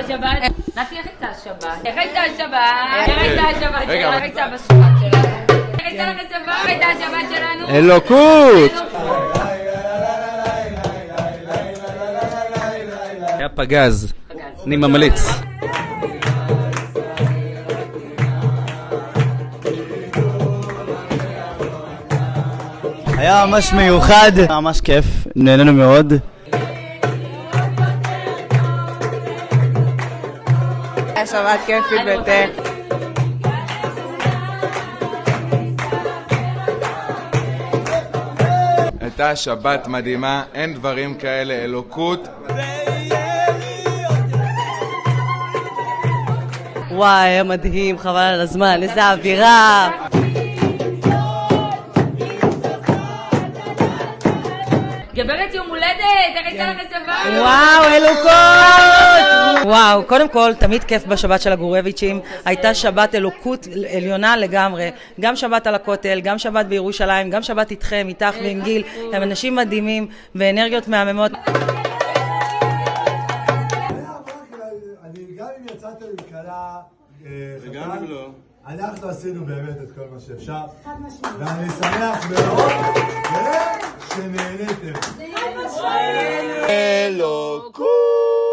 השבת? נתי, איך הייתה השבת? איך הייתה השבת? איך הייתה השבת שלנו? איך הייתה בשבת שלנו? איך הייתה לך השבת? איך הייתה השבת שלנו? אלוקות! היה פגז. אני ממליץ. היה ממש מיוחד, ממש כיף, נהנינו מאוד. היה שבת כיפית ביותר. הייתה שבת מדהימה, אין דברים כאלה, אלוקות. וואי, היה מדהים, חבל על הזמן, איזה אווירה. גברת יום הולדת, איך הייתה לך השבת? וואו, אלוקות! וואו, קודם כל, תמיד כיף בשבת של הגורביצ'ים. הייתה שבת אלוקות עליונה לגמרי. גם שבת על הכותל, גם שבת בירושלים, גם שבת איתכם, איתך ועם גיל. הם אנשים מדהימים ואנרגיות מהממות. גם אם יצאת לקלה, וגם אם לא, אנחנו עשינו באמת את כל מה שאפשר, ואני שמח מאוד שנהניתם. אלוקות!